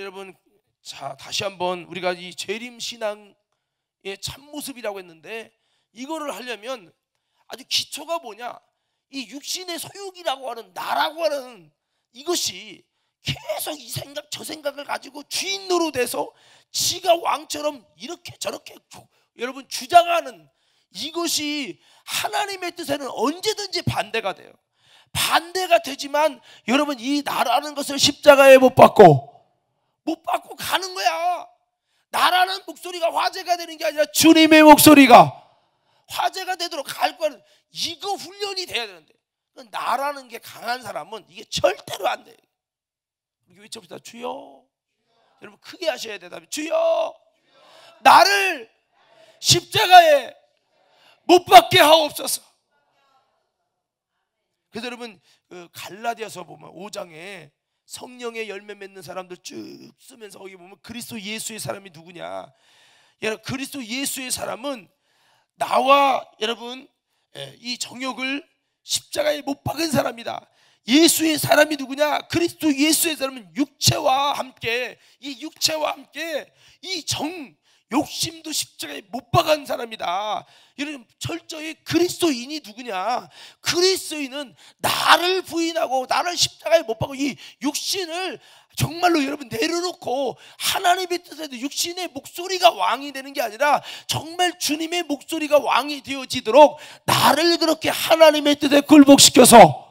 여러분, 자, 다시 한번 우리가 이 재림 신앙의 참모습이라고 했는데, 이거를 하려면 아주 기초가 뭐냐, 이 육신의 소욕이라고 하는 나라고 하는 이것이 계속 이 생각 저 생각을 가지고 주인 노릇해서 지가 왕처럼 이렇게 저렇게 여러분 주장하는 이것이 하나님의 뜻에는 언제든지 반대가 돼요. 반대가 되지만 여러분, 이 나라는 것을 십자가에 못 박고 가는 거야. 나라는 목소리가 화제가 되는 게 아니라 주님의 목소리가 화제가 되도록 할 거는 이거 훈련이 돼야 되는데, 나라는 게 강한 사람은 이게 절대로 안 돼. 우리 외쳐봅시다. 주여. 여러분 크게 하셔야 돼. 답이 주여, 나를 십자가에 못 박게 하옵소서. 그래서 여러분 갈라디아서 보면 5장에 성령의 열매 맺는 사람들 쭉 쓰면서 거기 보면 그리스도 예수의 사람이 누구냐, 여러분 그리스도 예수의 사람은 나와 여러분 이 정욕을 십자가에 못 박은 사람이다. 예수의 사람이 누구냐, 그리스도 예수의 사람은 육체와 함께 이 욕심도 십자가에 못 박은 사람이다. 여러분 철저히 그리스도인이 누구냐, 그리스도인은 나를 부인하고 나를 십자가에 못 박고 이 육신을 정말로 여러분 내려놓고 하나님의 뜻에도 육신의 목소리가 왕이 되는 게 아니라 정말 주님의 목소리가 왕이 되어지도록 나를 그렇게 하나님의 뜻에 굴복시켜서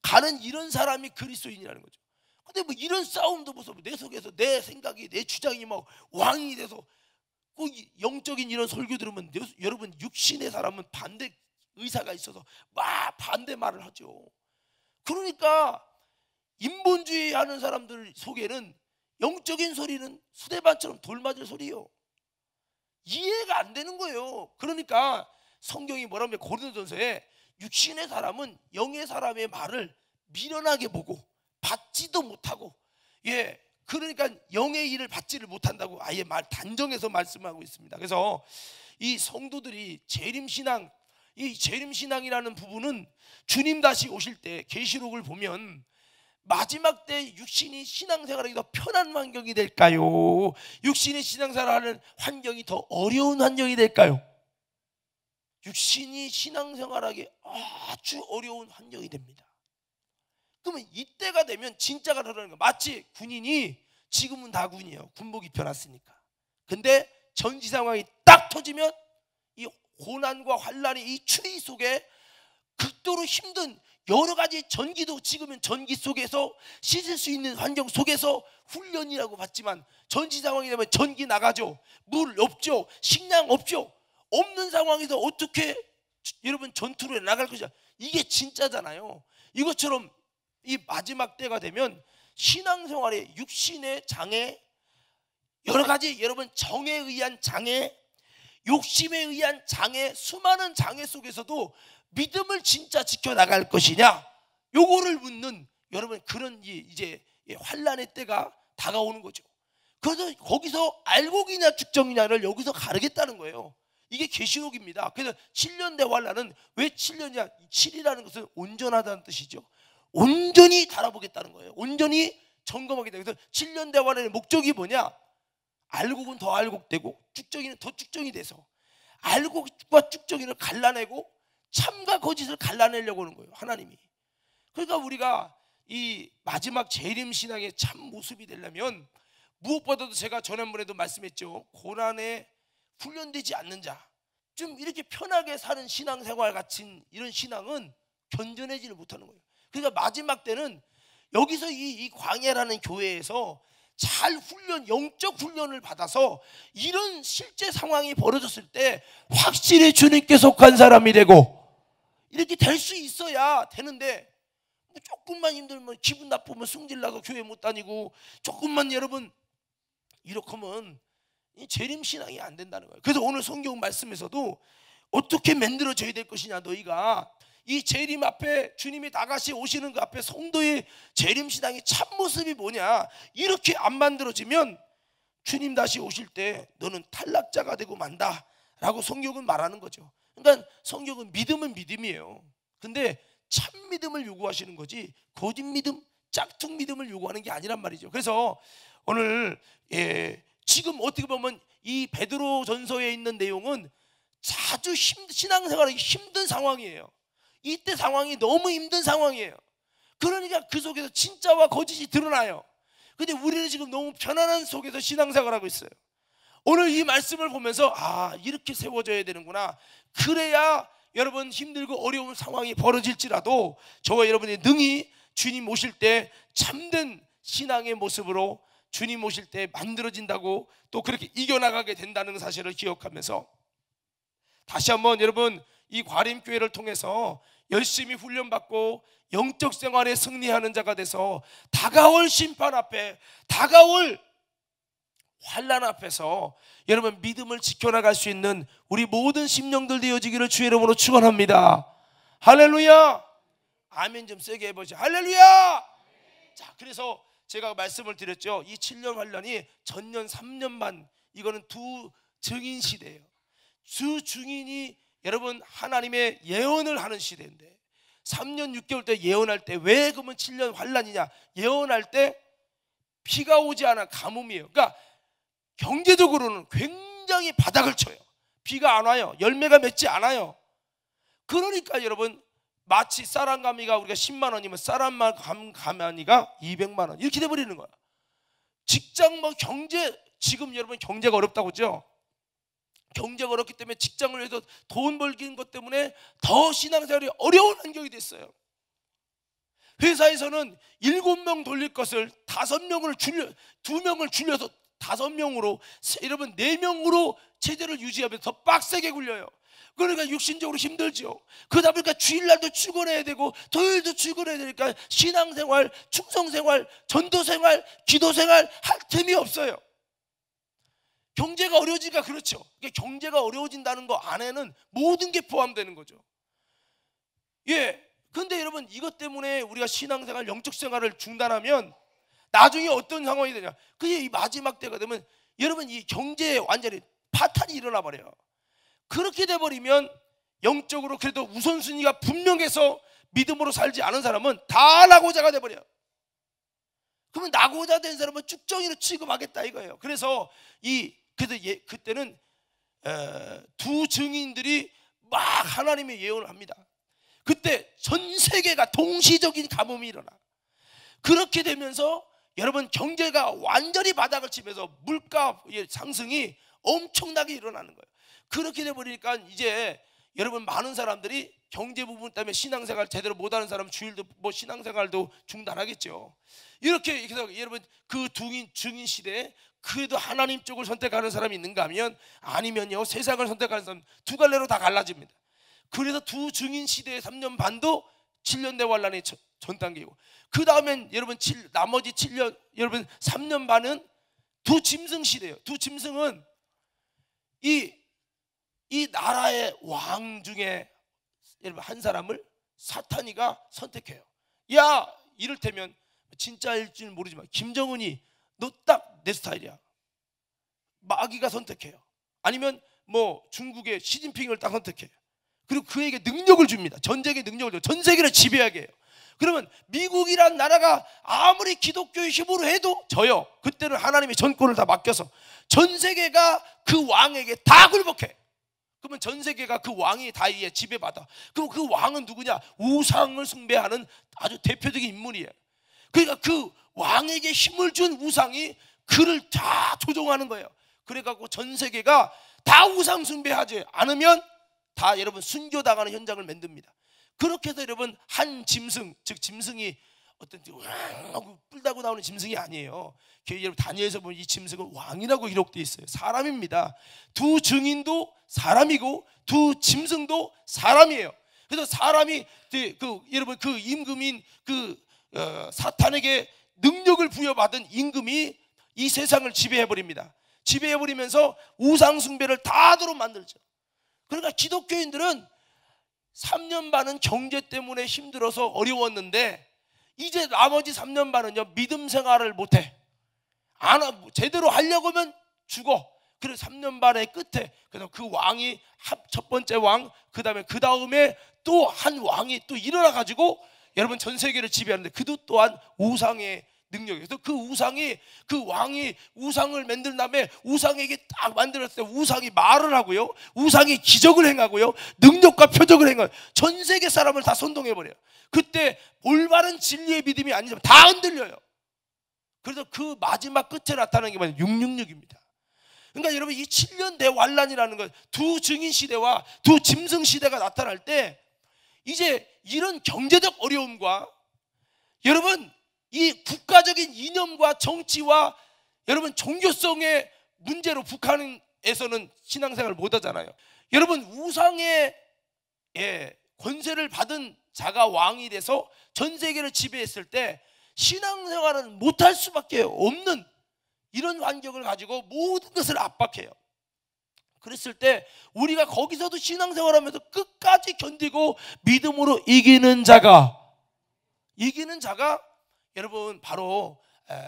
가는 이런 사람이 그리스도인이라는 거죠. 근데 뭐 이런 싸움도 무슨 내 속에서 내 생각이 내 주장이 막 왕이 돼서 그 영적인 이런 설교 들으면 여러분 육신의 사람은 반대 의사가 있어서 막 반대 말을 하죠. 그러니까 인본주의 하는 사람들 속에는 영적인 소리는 수대반처럼 돌맞을 소리예요. 이해가 안 되는 거예요. 그러니까 성경이 뭐라면 고린도전서에 육신의 사람은 영의 사람의 말을 미련하게 보고 받지도 못하고, 그러니까 영의 일을 받지를 못한다고 아예 단정해서 말씀하고 있습니다. 그래서 이 성도들이 재림신앙, 이 재림신앙이라는 부분은 주님 다시 오실 때 계시록을 보면 마지막 때 육신이 신앙생활하기 더 편한 환경이 될까요? 육신이 신앙생활하는 환경이 더 어려운 환경이 될까요? 육신이 신앙생활하기 아주 어려운 환경이 됩니다. 그러면 이때가 되면 진짜가 그러는 거예요. 마치 군인이, 지금은 다 군이에요. 군복 입혀놨으니까. 근데 전지 상황이 딱 터지면 이 고난과 환란이 이 추위 속에 극도로 힘든 여러 가지 전기도 찍으면 전기 속에서 씻을 수 있는 환경 속에서 훈련이라고 받지만 전지 상황이 되면 전기 나가죠. 물 없죠. 식량 없죠. 없는 상황에서 어떻게 여러분 전투로 나갈 것이냐, 이게 진짜잖아요. 이것처럼 이 마지막 때가 되면 신앙생활의 육신의 장애, 여러 가지 여러분 정에 의한 장애, 욕심에 의한 장애, 수많은 장애 속에서도 믿음을 진짜 지켜나갈 것이냐, 요거를 묻는 여러분 그런 이제 환란의 때가 다가오는 거죠. 그래서 거기서 알곡이냐 죽정이냐를 여기서 가르겠다는 거예요. 이게 계시록입니다. 그래서 7년 대환란은 왜 7년이냐, 7이라는 것은 온전하다는 뜻이죠. 온전히 달아보겠다는 거예요. 온전히 점검하겠다. 그래서 7년 대환란의 목적이 뭐냐, 알곡은 더 알곡되고 쭉정이는 더 쭉정이 돼서 알곡과 쭉정이를 갈라내고 참과 거짓을 갈라내려고 하는 거예요, 하나님이. 그러니까 우리가 이 마지막 재림신앙의 참 모습이 되려면 무엇보다도 제가 지난번에도 말씀했죠. 고난에 훈련되지 않는 자, 좀 이렇게 편하게 사는 신앙생활 같은 이런 신앙은 견뎌내지를 못하는 거예요. 그러니까 마지막 때는 여기서 이 광야라는 교회에서 잘 영적 훈련을 받아서 이런 실제 상황이 벌어졌을 때 확실히 주님께 속한 사람이 되고 이렇게 될 수 있어야 되는데, 조금만 힘들면 기분 나쁘면 승질나서 교회 못 다니고, 조금만 여러분 이렇게 하면 이 재림신앙이 안 된다는 거예요. 그래서 오늘 성경 말씀에서도 어떻게 만들어져야 될 것이냐, 너희가 이 재림 앞에 주님이 다같이 오시는 그 앞에 성도의 재림신앙의 참모습이 뭐냐, 이렇게 안 만들어지면 주님 다시 오실 때 너는 탈락자가 되고 만다 라고 성경은 말하는 거죠. 그러니까 성경은 믿음은 믿음이에요. 근데 참 믿음을 요구하시는 거지 거짓 믿음, 짝퉁 믿음을 요구하는 게 아니란 말이죠. 그래서 오늘 지금 어떻게 보면 이 베드로전서에 있는 내용은 아주 신앙생활이 힘든 상황이에요. 이때 상황이 너무 힘든 상황이에요. 그러니까 그 속에서 진짜와 거짓이 드러나요. 근데 우리는 지금 너무 편안한 속에서 신앙생활하고 있어요. 오늘 이 말씀을 보면서 이렇게 세워져야 되는구나. 그래야 여러분 힘들고 어려운 상황이 벌어질지라도 저와 여러분이 능히 주님 오실 때 참된 신앙의 모습으로 주님 오실 때 만들어진다고, 또 그렇게 이겨나가게 된다는 사실을 기억하면서 다시 한번 여러분 이 과림교회를 통해서 열심히 훈련받고 영적 생활에 승리하는 자가 돼서 다가올 심판 앞에, 다가올 환난 앞에서 여러분 믿음을 지켜나갈 수 있는 우리 모든 심령들 되어지기를 주의 이름으로 축원합니다. 할렐루야. 아멘 좀 세게 해보죠. 할렐루야. 자, 그래서 제가 말씀을 드렸죠. 이 7년 환란이 전년 3년 반, 이거는 두 증인 시대예요. 두 증인이 여러분 하나님의 예언을 하는 시대인데 3년 6개월 때 예언할 때 왜 그러면 7년 환란이냐? 예언할 때 비가 오지 않아 가뭄이에요. 그러니까 경제적으로는 굉장히 바닥을 쳐요. 비가 안 와요. 열매가 맺지 않아요. 그러니까 여러분 마치 쌀한가미가 우리가 10만 원이면 쌀한가마니가 200만 원 이렇게 돼버리는 거야. 직장 경제, 지금 여러분 경제가 어렵다고 그러죠. 경제가 어렵기 때문에 직장을 해서 돈 벌기는 것 때문에 더 신앙생활이 어려운 환경이 됐어요. 회사에서는 7명 돌릴 것을 5명을 줄여, 2명을 줄여서 5명으로, 여러분 4명으로 체제를 유지하면서 더 빡세게 굴려요. 그러니까 육신적으로 힘들죠. 그러다 보니까 주일날도 출근해야 되고 토요일도 출근해야 되니까 신앙생활, 충성생활, 전도생활, 기도생활 할 틈이 없어요. 경제가 어려워지니까 그렇죠. 경제가 어려워진다는 거 안에는 모든 게 포함되는 거죠. 근데 여러분 이것 때문에 우리가 신앙생활, 영적생활을 중단하면 나중에 어떤 상황이 되냐? 그게 이 마지막 때가 되면 여러분 이 경제에 완전히 파탄이 일어나 버려요. 그렇게 돼버리면 영적으로 그래도 우선순위가 분명해서 믿음으로 살지 않은 사람은 다 낙오자가 돼버려요. 그러면 낙오자 된 사람은 쭉정이로 취급하겠다 이거예요. 그래서 그때는 두 증인들이 막 하나님의 예언을 합니다. 그때 전 세계가 동시적인 가뭄이 일어나. 그렇게 되면서 여러분 경제가 완전히 바닥을 치면서 물가 상승이 엄청나게 일어나는 거예요. 그렇게 돼버리니까 이제 여러분 많은 사람들이 경제 부분 때문에 신앙생활 제대로 못하는 사람 주일도 신앙생활도 중단하겠죠. 이렇게 해서 여러분 그 증인 시대에 그래도 하나님 쪽을 선택하는 사람이 있는가 하면 아니면요 세상을 선택하는 사람 두 갈래로 다 갈라집니다. 그래서 두 증인 시대의 3년 반도 7년 대환란의 전 단계이고, 그 다음엔 여러분 나머지 7년, 여러분 3년 반은 두 짐승 시대예요. 두 짐승은 이 나라의 왕 중에 여러분 한 사람을 사탄이가 선택해요. 야, 이를테면 진짜일지는 모르지만 김정은이 너 딱 내 스타일이야. 마귀가 선택해요. 아니면 중국의 시진핑을 딱 선택해요. 그리고 그에게 능력을 줍니다. 전쟁의 능력을 줘요. 전 세계를 지배하게 해요. 그러면 미국이란 나라가 아무리 기독교의 힘으로 해도 져요. 그때는 하나님의 전권을 다 맡겨서 전 세계가 그 왕에게 다 굴복해. 그러면 전 세계가 그 왕이 다 지배받아. 그럼 그 왕은 누구냐? 우상을 숭배하는 아주 대표적인 인물이에요. 그러니까 그 왕에게 힘을 준 우상이 그를 다 조종하는 거예요. 그래갖고 전 세계가 다 우상 숭배하지 않으면 다 여러분 순교당하는 현장을 만듭니다. 그렇게 해서 여러분 한 짐승, 즉 짐승이 어떤 하고 뿔다고 나오는 짐승이 아니에요. 여러분 다니엘에서 보면 이 짐승은 왕이라고 기록되어 있어요. 사람입니다. 두 증인도 사람이고 두 짐승도 사람이에요. 그래서 사람이 여러분 그 임금인 사탄에게 능력을 부여받은 임금이 이 세상을 지배해버립니다. 지배해버리면서 우상 숭배를 다 하도록 만들죠. 그러니까 기독교인들은 3년 반은 경제 때문에 힘들어서 어려웠는데 이제 나머지 3년 반은요 믿음 생활을 못해. 제대로 하려고 하면 죽어. 그래서 3년 반의 끝에 그래서 그 왕이 첫 번째 왕, 그 다음에 또 한 왕이 또 일어나 가지고 여러분 전 세계를 지배하는데 그도 또한 우상의 능력이. 그래서 그 우상이, 그 왕이 우상을 만든 다음에 우상에게 딱 만들었을 때 우상이 말을 하고요, 우상이 기적을 행하고요, 능력과 표적을 행하고요. 전 세계 사람을 다 선동해버려요. 그때 올바른 진리의 믿음이 아니지만 다 흔들려요. 그래서 그 마지막 끝에 나타나는 게 뭐냐면 666입니다. 그러니까 여러분, 이 7년 대환란이라는 것, 두 증인 시대와 두 짐승 시대가 나타날 때 이제 이런 경제적 어려움과 여러분 이 국가적인 이념과 정치와 여러분 종교성의 문제로 북한에서는 신앙생활을 못하잖아요. 여러분, 우상의 권세를 받은 자가 왕이 돼서 전 세계를 지배했을 때 신앙생활은 못할 수밖에 없는 이런 환경을 가지고 모든 것을 압박해요. 그랬을 때 우리가 거기서도 신앙생활하면서 끝까지 견디고 믿음으로 이기는 자가 여러분 바로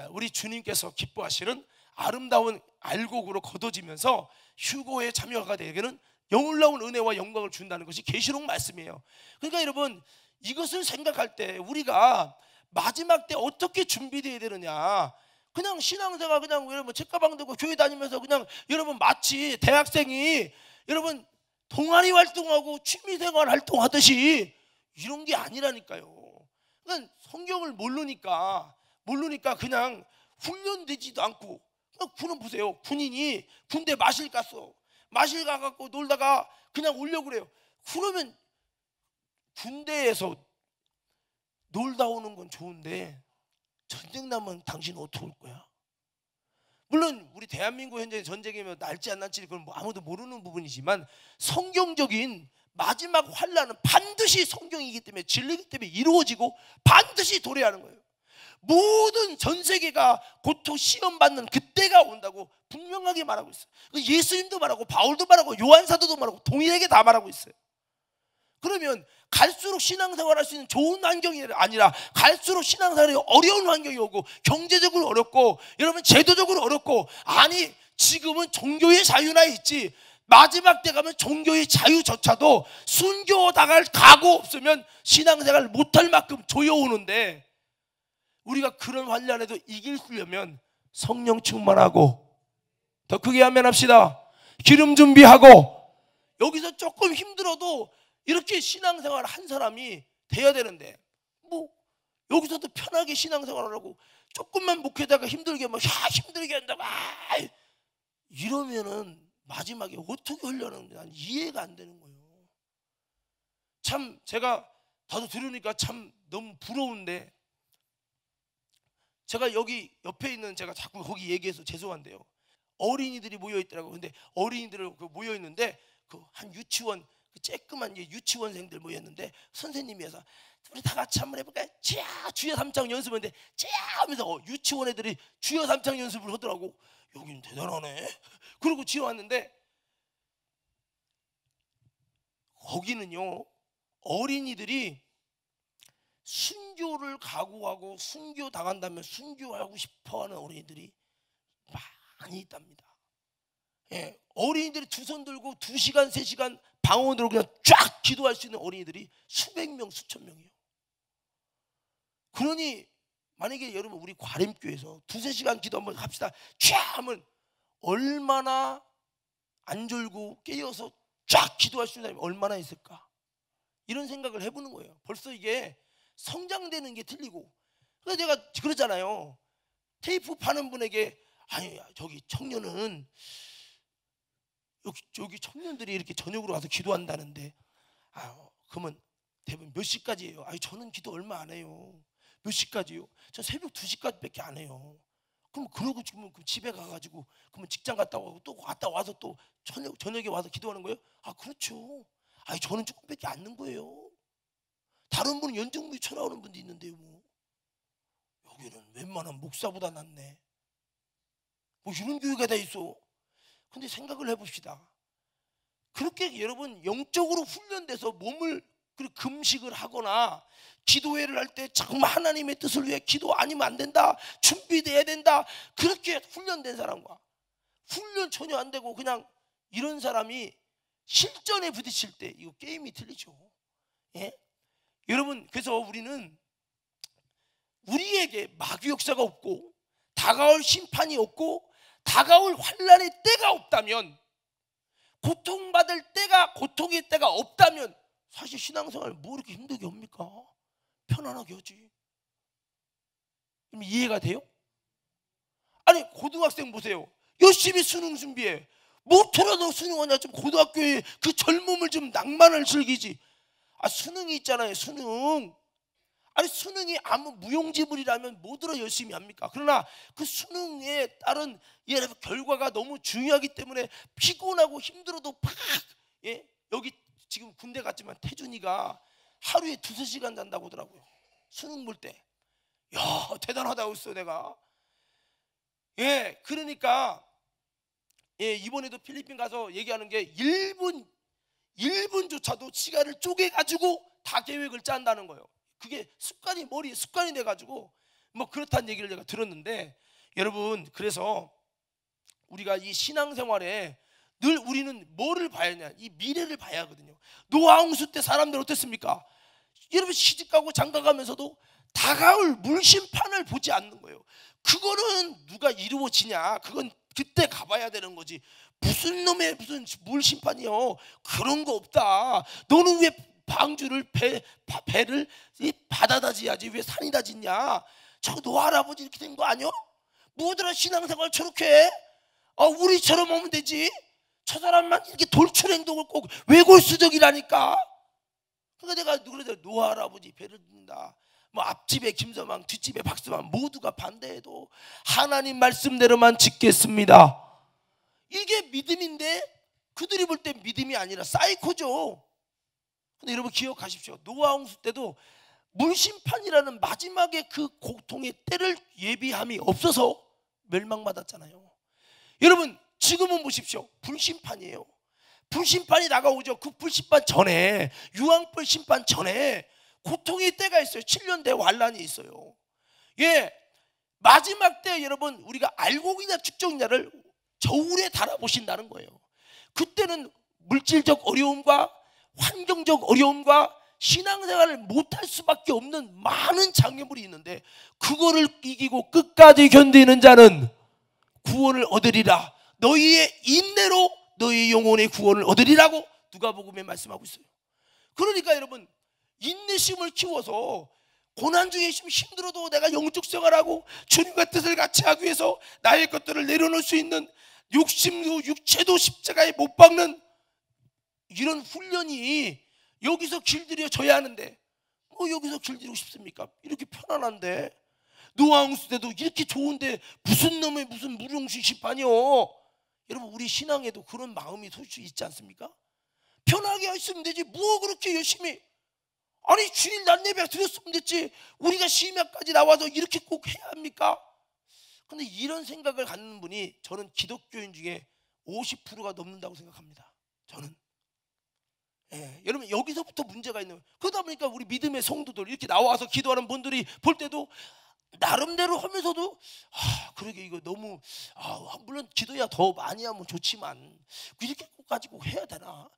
우리 주님께서 기뻐하시는 아름다운 알곡으로 거둬지면서 휴거의 참여가 되게는 놀라운 은혜와 영광을 준다는 것이 계시록 말씀이에요. 그러니까 여러분, 이것을 생각할 때 우리가 마지막 때 어떻게 준비되어야 되느냐, 그냥 신앙생활 그냥 여러분 책가방 들고 교회 다니면서 그냥 여러분 마치 대학생이 여러분 동아리 활동하고 취미생활 활동하듯이 이런 게 아니라니까요. 그러니까 성경을 모르니까 그냥 훈련되지도 않고, 군은 보세요. 군인이 군대 마실 갔어. 마실 가갖고 놀다가 그냥 오려고 그래요. 그러면 군대에서 놀다 오는 건 좋은데 전쟁 나면 당신 어떻게 올 거야? 물론 우리 대한민국 현재 전쟁이면 날지 안 날지 그건 뭐 아무도 모르는 부분이지만 성경적인 마지막 환란은 반드시 성경이기 때문에, 진리이기 때문에 이루어지고 반드시 도래하는 거예요. 모든 전 세계가 고통 시험 받는 그때가 온다고 분명하게 말하고 있어요. 예수님도 말하고 바울도 말하고 요한사도도 말하고 동일하게 다 말하고 있어요. 그러면 갈수록 신앙생활 할 수 있는 좋은 환경이 아니라 갈수록 신앙생활이 어려운 환경이 오고, 경제적으로 어렵고 여러분 제도적으로 어렵고, 아니 지금은 종교의 자유나 있지 마지막 때 가면 종교의 자유조차도 순교 당할 각오 없으면 신앙생활 못할 만큼 조여오는데, 우리가 그런 환란에도 이기려면 성령 충만하고, 더 크게 아멘합시다, 기름 준비하고, 여기서 조금 힘들어도 이렇게 신앙생활 한 사람이 돼야 되는데, 뭐 여기서도 편하게 신앙생활하라고 조금만 목회다가 힘들게 힘들게 한다고 이러면은 마지막에 어떻게 하려는지 난 이해가 안 되는 거예요. 참 제가 다들 들으니까 참 너무 부러운데, 제가 여기 옆에 있는, 제가 자꾸 거기 얘기해서 죄송한데요, 어린이들이 모여 있더라고요. 근데 어린이들 모여 있는데 그 한 유치원, 그 쬐끄만 유치원생들 모였는데 선생님이어서 우리 다 같이 한번 해볼까요? 자, 주여 삼창 연습하는데 자 하면서 유치원 애들이 주여 삼창 연습을 하더라고. 여기는 대단하네. 그러고 지어왔는데 거기는요, 어린이들이 순교를 각오하고 순교 당한다면 순교하고 싶어하는 어린이들이 많이 있답니다. 어린이들이 두 손 들고 2시간 3시간 방언으로 그냥 쫙 기도할 수 있는 어린이들이 수백 명 수천 명이에요. 그러니 만약에 여러분 우리 과림교에서 2-3시간 기도 한번 합시다 쫙 하면 얼마나 안 졸고 깨어서 쫙 기도할 수 있는 사람이 얼마나 있을까, 이런 생각을 해보는 거예요. 벌써 이게 성장되는 게 틀리고. 그래서 제가 그러잖아요, 테이프 파는 분에게 아니 저기 청년은 여기 청년들이 이렇게 저녁으로 가서 기도한다는데 그러면 대부분 몇 시까지예요? 아니 저는 기도 얼마 안 해요. 몇 시까지요? 저 새벽 2시까지밖에 안 해요. 그럼 그러고 지금 집에 가가지고 그러면 직장 갔다 오고 또 갔다 와서 또 저녁에 와서 기도하는 거예요? 그렇죠. 아니 저는 조금밖에 안 는 거예요. 다른 분은 연정부에 쳐나오는 분도 있는데요. 뭐 여기는 웬만한 목사보다 낫네. 뭐 이런 교회가 다 있어. 근데 생각을 해봅시다. 그렇게 여러분 영적으로 훈련돼서 몸을 금식을 하거나 기도회를 할 때 정말 하나님의 뜻을 위해 기도 아니면 안 된다, 준비돼야 된다, 그렇게 훈련된 사람과 훈련 전혀 안 되고 그냥 이런 사람이 실전에 부딪힐 때 이거 게임이 틀리죠. 여러분 그래서 우리는 우리에게 마귀 역사가 없고 다가올 심판이 없고 다가올 환난의 때가 없다면, 고통받을 때가, 고통의 때가 없다면 사실 신앙생활 뭐 이렇게 힘들게 합니까? 편안하게 하지. 그럼 이해가 돼요? 아니 고등학생 보세요. 열심히 수능 준비해. 못해라도 수능하냐. 좀 고등학교에 그 젊음을 좀 낭만을 즐기지. 아 수능이 있잖아요. 수능. 아니 수능이 아무 무용지물이라면 뭐들어 열심히 합니까? 그러나 그 수능에 따른 결과가 너무 중요하기 때문에 피곤하고 힘들어도 팍, 여기 지금 군대 갔지만 태준이가 하루에 2~3시간 잔다고 하더라고요. 수능 볼 때. 야 대단하다고 했어 내가. 그러니까 이번에도 필리핀 가서 얘기하는 게 1분조차도 시간을 쪼개가지고 다 계획을 짠다는 거예요. 그게 머리에 습관이 돼가지고 뭐 그렇다는 얘기를 제가 들었는데, 여러분 그래서 우리가 이 신앙생활에 늘 우리는 뭐를 봐야 하냐, 이 미래를 봐야 하거든요. 노아홍수 때 사람들 어땠습니까? 여러분 시집가고 장가가면서도 다가올 물심판을 보지 않는 거예요. 그거는 누가 이루어지냐, 그건 그때 가봐야 되는 거지. 무슨 놈의 무슨 물심판이요, 그런 거 없다. 너는 왜 방주를 배를 바다다 지야지 왜 산이다 짓냐? 저 노아 할아버지 이렇게 된 거 아니야? 뭐더라 신앙생활 저렇게 해? 우리처럼 하면 되지. 저 사람만 이렇게 돌출 행동을 꼭 외골수적이라니까. 그러니까 내가 그러자 노아 할아버지 배를 든다. 뭐 앞집에 김서방 뒷집에 박서방 모두가 반대해도 하나님 말씀대로만 짓겠습니다. 이게 믿음인데 그들이 볼 때 믿음이 아니라 사이코죠. 근데 여러분 기억하십시오. 노아 홍수 때도 물심판이라는 마지막에 그 고통의 때를 예비함이 없어서 멸망받았잖아요. 여러분 지금은 보십시오. 불심판이에요. 불심판이 다가오죠. 그 불심판 전에, 유황불 심판 전에 고통의 때가 있어요. 7년대 환란이 있어요. 마지막 때 여러분 우리가 알곡이냐 축적이냐를 저울에 달아보신다는 거예요. 그때는 물질적 어려움과 환경적 어려움과 신앙생활을 못할 수밖에 없는 많은 장애물이 있는데, 그거를 이기고 끝까지 견디는 자는 구원을 얻으리라. 너희의 인내로 너희 영혼의 구원을 얻으리라고 누가복음에 말씀하고 있어요. 그러니까 여러분 인내심을 키워서 고난 중에 힘들어도 내가 영적 생활하고 주님과 뜻을 같이 하기 위해서 나의 것들을 내려놓을 수 있는 욕심도 육체도 십자가에 못 박는 이런 훈련이 여기서 길들여져야 하는데, 뭐 여기서 길들이고 싶습니까? 이렇게 편안한데, 노아홍수 때도 이렇게 좋은데 무슨 놈의 무슨 무용신 심판이요. 여러분 우리 신앙에도 그런 마음이 솔직히 있지 않습니까? 편하게 했으면 되지 뭐 그렇게 열심히, 아니 주일 낮 예배 드렸으면 됐지 우리가 심야까지 나와서 이렇게 꼭 해야 합니까? 근데 이런 생각을 갖는 분이 저는 기독교인 중에 50%가 넘는다고 생각합니다. 저는. 여러분 여기서부터 문제가 있는 거예요. 그러다 보니까 우리 믿음의 성도들 이렇게 나와서 기도하는 분들이 볼 때도 나름대로 하면서도 그러게 이거 너무 물론 기도야 더 많이 하면 좋지만 이렇게 꼭 가지고 해야 되나?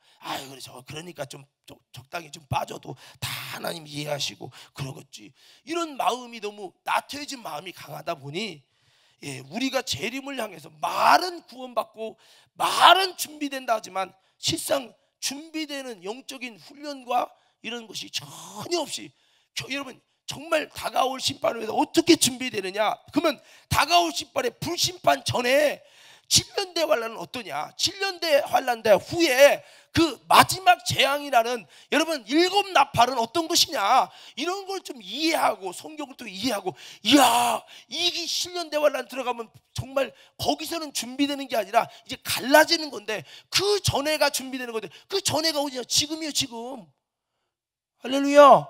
그래서 그러니까 좀 적당히 좀 빠져도 다 하나님 이해하시고 그러겠지. 이런 마음이 너무 나태해진 마음이 강하다 보니 우리가 재림을 향해서 말은 구원받고 말은 준비된다 하지만 실상 준비되는 영적인 훈련과 이런 것이 전혀 없이, 여러분 정말 다가올 심판을 위해서 어떻게 준비되느냐? 그러면 다가올 심판의 불심판 전에 7년대 환란은 어떠냐? 7년대 환란대 후에 그 마지막 재앙이라는 여러분 7 나팔은 어떤 것이냐? 이런 걸 좀 이해하고 성경을 또 이해하고, 이야 이게 7년대 환란 들어가면 정말 거기서는 준비되는 게 아니라 이제 갈라지는 건데, 그 전에가 준비되는 건데, 그 전에가 어디냐? 지금이요 지금. 할렐루야.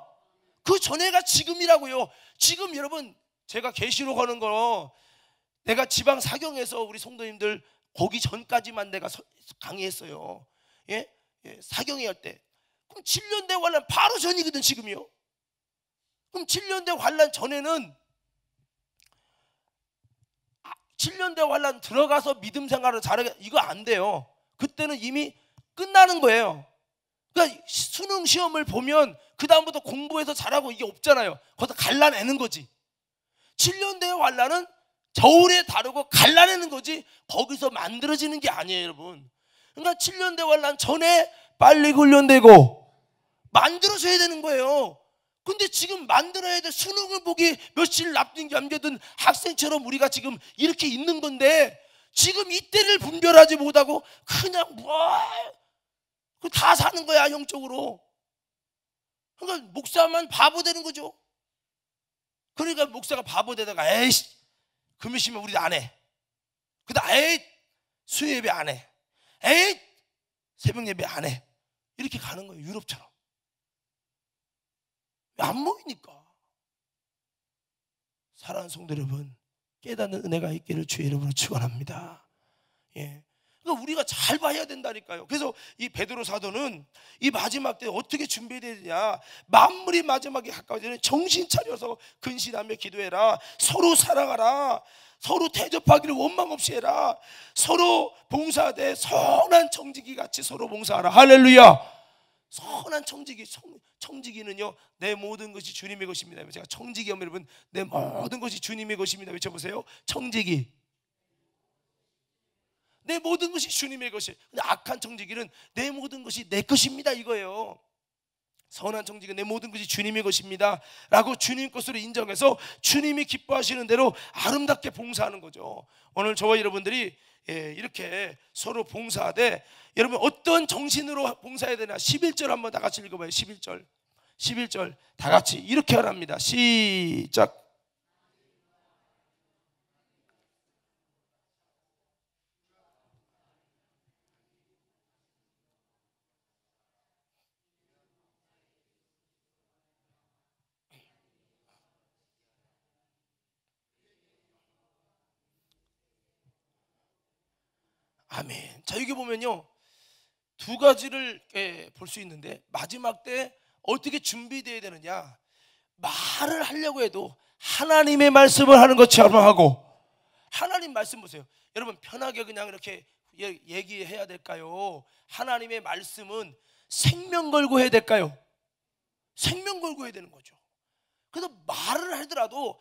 그 전에가 지금이라고요. 지금 여러분 제가 계시록 하는 거, 내가 지방 사경에서 우리 성도님들 거기 전까지만 내가 강의했어요. 사경회 할 때. 그럼 7년대 환란 바로 전이거든 지금이요. 그럼 7년대 환란 전에는 7년대 환란 들어가서 믿음 생활을 잘하게, 이거 안 돼요. 그때는 이미 끝나는 거예요. 그러니까 수능 시험을 보면 그 다음부터 공부해서 잘하고 이게 없잖아요. 거기서 갈라내는 거지. 7년대의 환란은 겨울에 다루고 갈라내는 거지 거기서 만들어지는 게 아니에요, 여러분. 그러니까 7년대 환란 전에 빨리 훈련되고 만들어줘야 되는 거예요. 근데 지금 만들어야 돼. 수능을 보기 며칠 남겨둔 학생처럼 우리가 지금 이렇게 있는 건데 지금 이때를 분별하지 못하고 그냥 다 사는 거야, 영적으로. 그러니까 목사만 바보 되는 거죠. 그러니까 목사가 바보 되다가 에이씨 금요 시면 우리도 안 해. 그다음 에이 수요 예배 안 해. 에이 새벽 예배 안 해. 이렇게 가는 거예요, 유럽처럼. 왜 안 모이니까. 사랑하는 성도 여러분, 깨닫는 은혜가 있기를 주의 이름으로 축원합니다. 예. 그러니까 우리가 잘 봐야 된다니까요. 그래서 이 베드로 사도는 이 마지막 때 어떻게 준비해야 되냐, 만물이 마지막에 가까워지는 정신 차려서 근신하며 기도해라. 서로 사랑하라. 서로 대접하기를 원망 없이 해라. 서로 봉사하되 선한 청지기 같이 서로 봉사하라. 할렐루야. 선한 청지기, 청지기는요 내 모든 것이 주님의 것입니다. 제가 청지기 하면 여러분 내 모든 것이 주님의 것입니다 외쳐보세요. 청지기, 내 모든 것이 주님의 것이에요. 근데 악한 청지기는 내 모든 것이 내 것입니다 이거예요. 선한 청지기는 내 모든 것이 주님의 것입니다 라고 주님 것으로 인정해서 주님이 기뻐하시는 대로 아름답게 봉사하는 거죠. 오늘 저와 여러분들이 이렇게 서로 봉사하되 여러분 어떤 정신으로 봉사해야 되나 11절 한번 다 같이 읽어봐요. 11절 다 같이 이렇게 하랍니다. 시작. 아멘. 자, 여기 보면요 두 가지를 볼 수 있는데 마지막 때 어떻게 준비되어야 되느냐, 말을 하려고 해도 하나님의 말씀을 하는 것처럼 하고. 하나님 말씀 보세요. 여러분 편하게 그냥 이렇게 얘기해야 될까요? 하나님의 말씀은 생명 걸고 해야 될까요? 생명 걸고 해야 되는 거죠. 그래서 말을 하더라도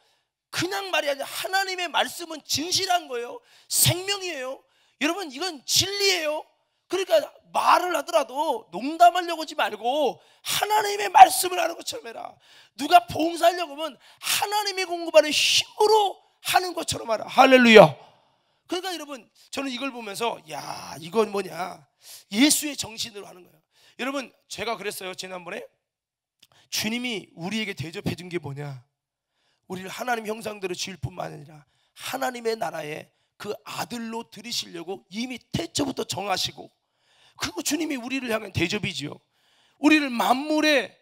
그냥 말이 아니라 하나님의 말씀은 진실한 거예요. 생명이에요. 여러분 이건 진리예요. 그러니까 말을 하더라도 농담하려고 하지 말고 하나님의 말씀을 하는 것처럼 해라. 누가 봉사하려고 하면 하나님이 공급하는 힘으로 하는 것처럼 하라. 할렐루야. 그러니까 여러분 저는 이걸 보면서 야 이건 뭐냐, 예수의 정신으로 하는 거예요. 여러분 제가 그랬어요. 지난번에 주님이 우리에게 대접해 준 게 뭐냐, 우리를 하나님 형상대로 지을 뿐만 아니라 하나님의 나라에 그 아들로 들이시려고 이미 태초부터 정하시고, 그리고 주님이 우리를 향한 대접이지요. 우리를 만물의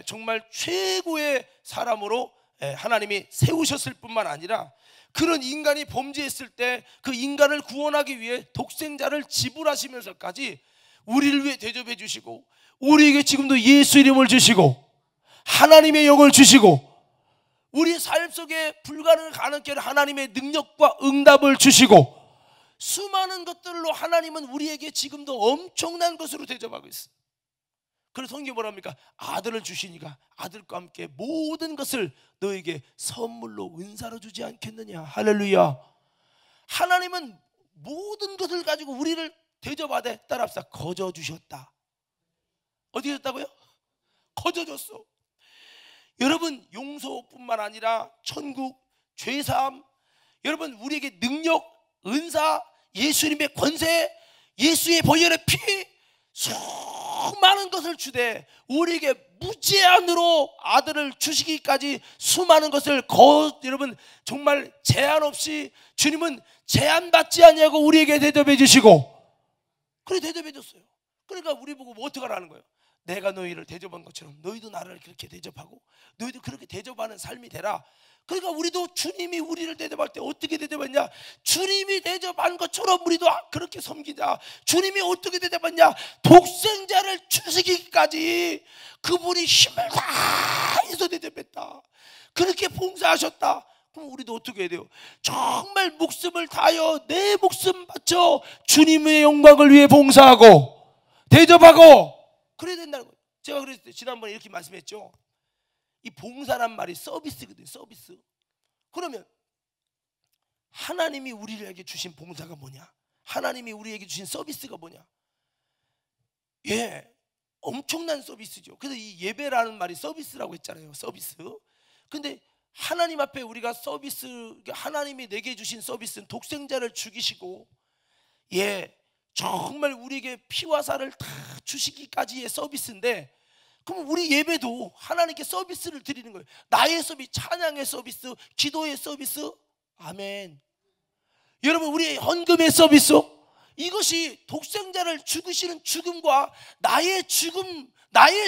정말 최고의 사람으로 하나님이 세우셨을 뿐만 아니라 그런 인간이 범죄했을 때 그 인간을 구원하기 위해 독생자를 지불하시면서까지 우리를 위해 대접해 주시고, 우리에게 지금도 예수 이름을 주시고 하나님의 영을 주시고 우리 삶 속에 불가능한 하나님의 능력과 응답을 주시고 수많은 것들로 하나님은 우리에게 지금도 엄청난 것으로 대접하고 있어요. 그래서 성경이 뭐랍니까? 아들을 주시니까 아들과 함께 모든 것을 너에게 선물로 은사로 주지 않겠느냐. 할렐루야. 하나님은 모든 것을 가지고 우리를 대접하되 따라합시다. 거저 주셨다. 어디 줬다고요? 거저 줬어. 여러분 용서뿐만 아니라 천국, 죄사함, 여러분 우리에게 능력, 은사, 예수님의 권세, 예수의 보혈의 피, 수많은 것을 주되 우리에게 무제한으로 아들을 주시기까지 수많은 것을 여러분 정말 제한 없이 주님은 제한받지 아니하고 우리에게 대접해 주시고, 그래 대접해 줬어요. 그러니까 우리 보고 뭐 어떡하라는 거예요? 내가 너희를 대접한 것처럼 너희도 나를 그렇게 대접하고 너희도 그렇게 대접하는 삶이 되라. 그러니까 우리도 주님이 우리를 대접할 때 어떻게 대접했냐, 주님이 대접한 것처럼 우리도 그렇게 섬기자. 주님이 어떻게 대접했냐, 독생자를 주시기까지 그분이 힘을 다해서 대접했다. 그렇게 봉사하셨다. 그럼 우리도 어떻게 해야 돼요? 정말 목숨을 다하여 내 목숨 바쳐 주님의 영광을 위해 봉사하고 대접하고 그래야 된다는 거예요. 제가 그랬을 때 지난번에 이렇게 말씀했죠. 이 봉사란 말이 서비스거든요. 서비스. 그러면 하나님이 우리에게 주신 봉사가 뭐냐? 하나님이 우리에게 주신 서비스가 뭐냐? 예, 엄청난 서비스죠. 그래서 이 예배라는 말이 서비스라고 했잖아요. 서비스. 근데 하나님 앞에 우리가 하나님이 내게 주신 서비스는 독생자를 죽이시고, 예, 정말 우리에게 피와 살을 다 주시기까지의 서비스인데, 그럼 우리 예배도 하나님께 서비스를 드리는 거예요. 나의 서비스, 찬양의 서비스, 기도의 서비스. 아멘. 여러분, 우리의 헌금의 서비스, 이것이 독생자를 죽으시는 죽음과 나의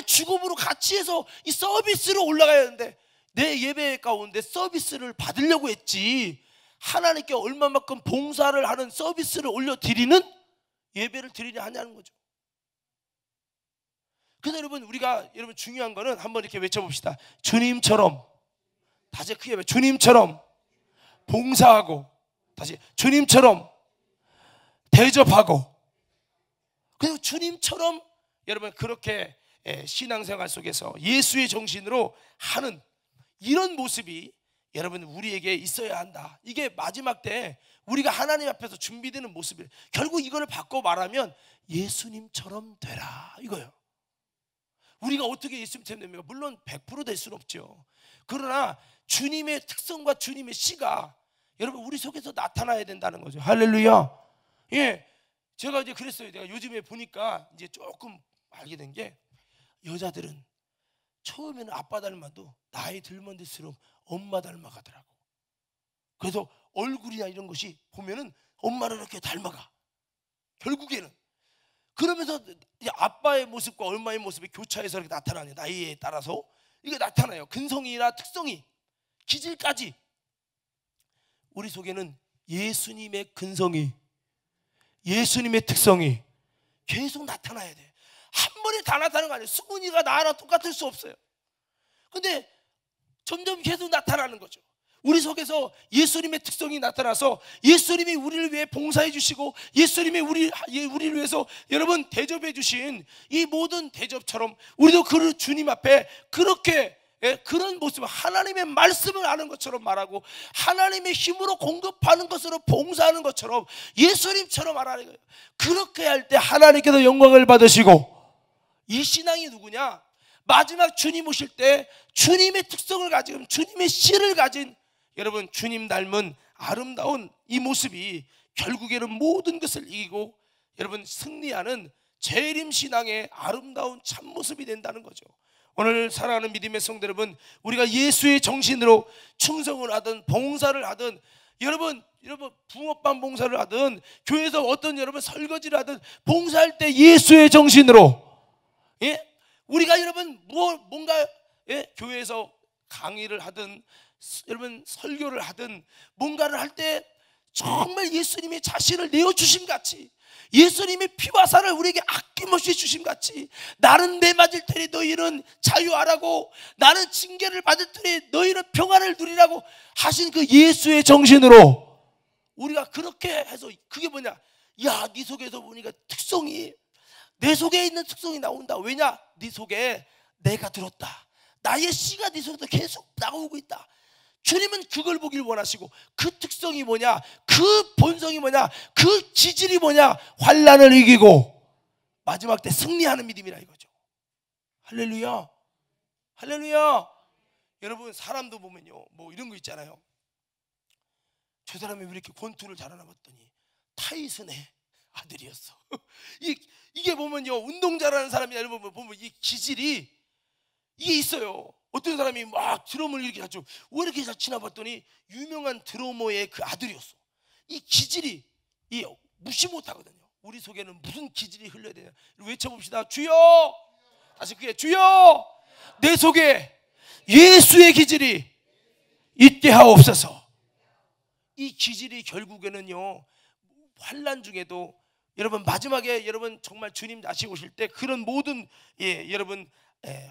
죽음으로 같이 해서 이 서비스로 올라가야 하는데, 내 예배 가운데 서비스를 받으려고 했지, 하나님께 얼마만큼 봉사를 하는 서비스를 올려드리는 예배를 드리냐 하냐는 거죠. 그래서 여러분 중요한 거는 한번 이렇게 외쳐봅시다. 주님처럼, 다시 크게 외쳐, 주님처럼 봉사하고, 다시 주님처럼 대접하고, 그리고 주님처럼 여러분 그렇게 신앙생활 속에서 예수의 정신으로 하는 이런 모습이 여러분 우리에게 있어야 한다. 이게 마지막 때 우리가 하나님 앞에서 준비되는 모습이에요. 결국 이거를 바꿔 말하면 예수님처럼 되라 이거예요. 우리가 어떻게 예수님처럼 됩니까? 물론 100% 될 수는 없죠. 그러나 주님의 특성과 주님의 씨가 여러분 우리 속에서 나타나야 된다는 거죠. 할렐루야. 예, 제가 이제 그랬어요. 내가 요즘에 보니까 이제 조금 알게 된 게, 여자들은 처음에는 아빠 닮아도 나이 들면 들수록 엄마 닮아가더라고. 그래서 얼굴이나 이런 것이 보면은 엄마를 이렇게 닮아가. 결국에는 그러면서 이제 아빠의 모습과 엄마의 모습이 교차해서 이렇게 나타나요. 나이에 따라서 이게 나타나요. 근성이나 특성이, 기질까지. 우리 속에는 예수님의 근성이, 예수님의 특성이 계속 나타나야 돼. 한 번에 다 나타나는 거 아니에요. 수문이가 나랑 똑같을 수 없어요. 근데 점점 계속 나타나는 거죠. 우리 속에서 예수님의 특성이 나타나서 예수님이 우리를 위해 봉사해 주시고, 예수님이 우리를 위해서 여러분 대접해 주신 이 모든 대접처럼 우리도 그 주님 앞에 그렇게, 그런 모습, 하나님의 말씀을 아는 것처럼 말하고 하나님의 힘으로 공급하는 것으로 봉사하는 것처럼 예수님처럼 말하는 거예요. 그렇게 할 때 하나님께서 영광을 받으시고, 이 신앙이 누구냐? 마지막 주님 오실 때 주님의 특성을 가진, 주님의 씨를 가진 여러분 주님 닮은 아름다운 이 모습이 결국에는 모든 것을 이기고 여러분 승리하는 재림신앙의 아름다운 참모습이 된다는 거죠. 오늘 사랑하는 믿음의 성도 여러분, 우리가 예수의 정신으로 충성을 하든 봉사를 하든, 여러분 붕어빵 봉사를 하든 교회에서 어떤 여러분 설거지를 하든 봉사할 때 예수의 정신으로, 예? 우리가 여러분 뭔가, 예? 교회에서 강의를 하든 여러분 설교를 하든 뭔가를 할 때 정말 예수님의 자신을 내어주심 같이, 예수님의 피와 살을 우리에게 아낌없이 주심 같이, 나는 매 맞을 테니 너희는 자유하라고, 나는 징계를 받을 테니 너희는 평안을 누리라고 하신 그 예수의 정신으로 우리가 그렇게 해서, 그게 뭐냐? 야, 네 속에서 보니까 특성이, 내 속에 있는 특성이 나온다. 왜냐? 네 속에 내가 들었다. 나의 씨가 네 속에서 계속 나오고 있다. 주님은 그걸 보길 원하시고, 그 특성이 뭐냐? 그 본성이 뭐냐? 그 기질이 뭐냐? 환난을 이기고 마지막 때 승리하는 믿음이라 이거죠. 할렐루야. 할렐루야. 여러분 사람도 보면요, 뭐 이런 거 있잖아요. 저 사람이 왜 이렇게 권투를 잘하나 봤더니 타이슨의 아들이었어. 이게 보면요, 운동 잘하는 사람이 여러분 보면 이 기질이 이게 있어요. 어떤 사람이 막 드럼을 이렇게 잘쳐, 왜 이렇게 잘 치나 봤더니 유명한 드러머의 그 아들이었어. 이 기질이 무시 못하거든요. 우리 속에는 무슨 기질이 흘러야 되냐? 외쳐봅시다. 주여. 다시 그게 주여, 내 속에 예수의 기질이 있게 하옵소서. 이 기질이 결국에는요, 환난 중에도 여러분 마지막에 여러분 정말 주님 다시 오실 때 그런 모든, 여러분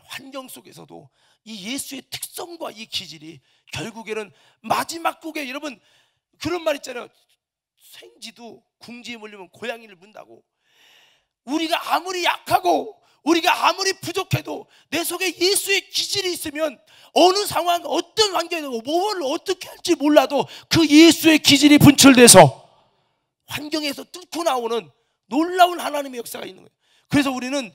환경 속에서도 이 예수의 특성과 이 기질이 결국에는 마지막 국에, 여러분 그런 말 있잖아요. 생쥐도 궁지에 몰리면 고양이를 문다고. 우리가 아무리 약하고 우리가 아무리 부족해도 내 속에 예수의 기질이 있으면 어느 상황, 어떤 환경에 뭘 어떻게 할지 몰라도 그 예수의 기질이 분출돼서 환경에서 뚫고 나오는 놀라운 하나님의 역사가 있는 거예요. 그래서 우리는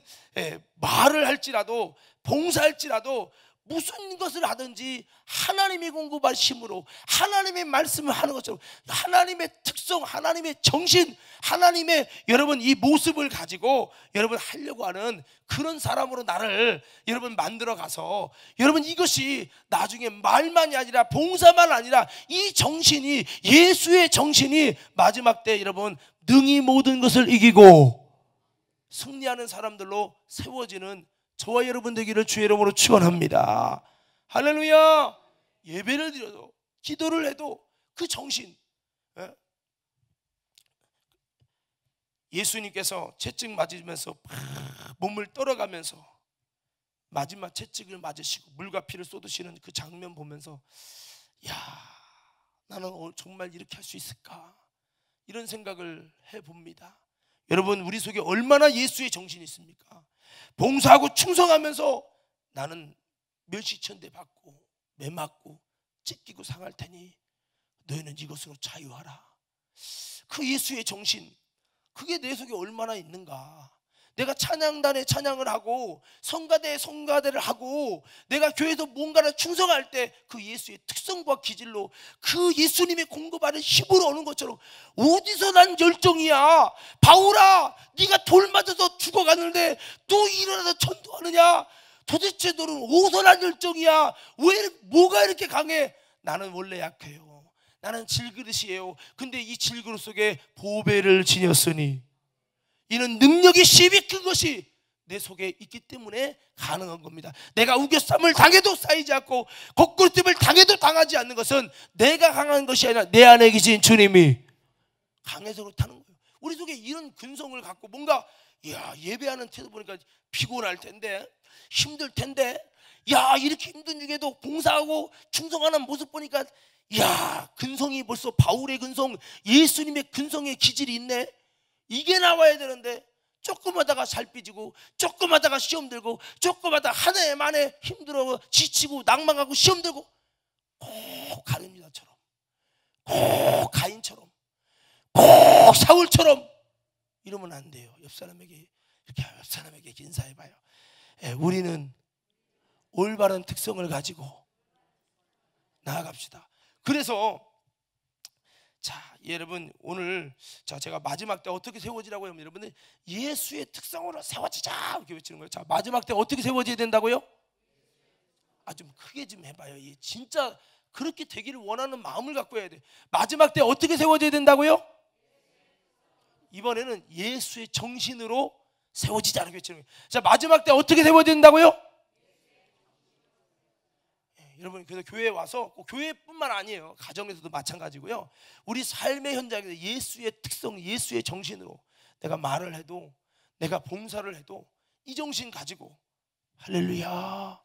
말을 할지라도 봉사할지라도 무슨 것을 하든지 하나님이 공급할 힘으로 하나님의 말씀을 하는 것처럼 하나님의 특성, 하나님의 정신, 하나님의 여러분 이 모습을 가지고 여러분 하려고 하는 그런 사람으로 나를 여러분 만들어 가서 여러분 이것이 나중에 말만이 아니라 봉사만 아니라 이 정신이 예수의 정신이 마지막 때 여러분 능히 모든 것을 이기고 승리하는 사람들로 세워지는 저와 여러분 되기를 주의 이름으로 축원합니다. 할렐루야. 예배를 드려도 기도를 해도 그 정신, 예수님께서 채찍 맞으면서 몸을 떨어가면서 마지막 채찍을 맞으시고 물과 피를 쏟으시는 그 장면 보면서 야, 나는 정말 이렇게 할 수 있을까 이런 생각을 해봅니다. 여러분 우리 속에 얼마나 예수의 정신이 있습니까? 봉사하고 충성하면서 나는 멸시천대 받고 매맞고 찢기고 상할 테니 너희는 이것으로 자유하라. 그 예수의 정신, 그게 내 속에 얼마나 있는가. 내가 찬양단에 찬양을 하고 성가대에 성가대를 하고 내가 교회에서 뭔가를 충성할 때 그 예수의 특성과 기질로 그 예수님의 공급하는 힘으로 오는 것처럼 어디서 난 열정이야. 바울아, 네가 돌 맞아서 죽어가는데 또 일어나서 전도하느냐. 도대체 너는 어디서 난 열정이야. 왜 뭐가 이렇게 강해. 나는 원래 약해요. 나는 질그릇이에요. 근데 이 질그릇 속에 보배를 지녔으니 이는 능력이 심히 큰 것이 내 속에 있기 때문에 가능한 겁니다. 내가 우겨쌈을 당해도 쌓이지 않고 거꾸로뜸을 당해도 당하지 않는 것은 내가 강한 것이 아니라 내 안에 계신 주님이 강해서 그렇다는 거예요. 우리 속에 이런 근성을 갖고 뭔가 예배하는 태도 보니까 피곤할 텐데 힘들 텐데 이렇게 힘든 중에도 봉사하고 충성하는 모습 보니까 근성이 벌써 바울의 근성, 예수님의 근성의 기질이 있네. 이게 나와야 되는데 조금 하다가 살 삐지고 조금 하다가 시험 들고 조금 하다가 한 해 만에 힘들어 지치고 낭망하고 시험 들고 꼭 가룟유다처럼 꼭 가인처럼 꼭 사울처럼 이러면 안 돼요. 옆 사람에게 인사해봐요. 우리는 올바른 특성을 가지고 나아갑시다. 그래서 여러분 오늘 제가 마지막 때 어떻게 세워지라고 하면 여러분들 예수의 특성으로 세워지자 이렇게 외치는 거예요. 마지막 때 어떻게 세워져야 된다고요? 좀 크게 좀 해봐요. 진짜 그렇게 되기를 원하는 마음을 갖고 해야 돼. 마지막 때 어떻게 세워져야 된다고요? 이번에는 예수의 정신으로 세워지자라고 외치는 거예요. 마지막 때 어떻게 세워져야 된다고요? 여러분 그래서 교회에 와서 교회뿐만 아니에요. 가정에서도 마찬가지고요. 우리 삶의 현장에서 예수의 특성, 예수의 정신으로 내가 말을 해도 내가 봉사를 해도 이 정신 가지고 할렐루야.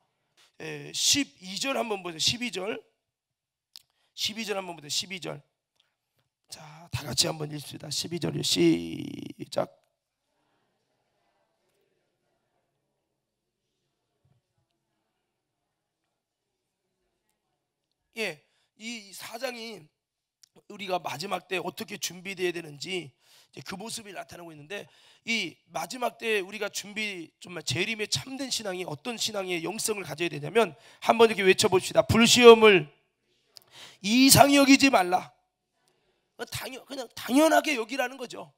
12절 한번 보세요. 12절 한번 보세요. 12절. 다 같이 한번 읽습니다. 12절이요. 시작. 이 사장이 우리가 마지막 때 어떻게 준비되어야 되는지 그 모습이 나타나고 있는데 이 마지막 때 우리가 정말 재림의 참된 신앙이 어떤 신앙의 영성을 가져야 되냐면 한번 이렇게 외쳐봅시다. 불시험을 이상히 여기지 말라. 그냥 당연하게 여기라는 거죠.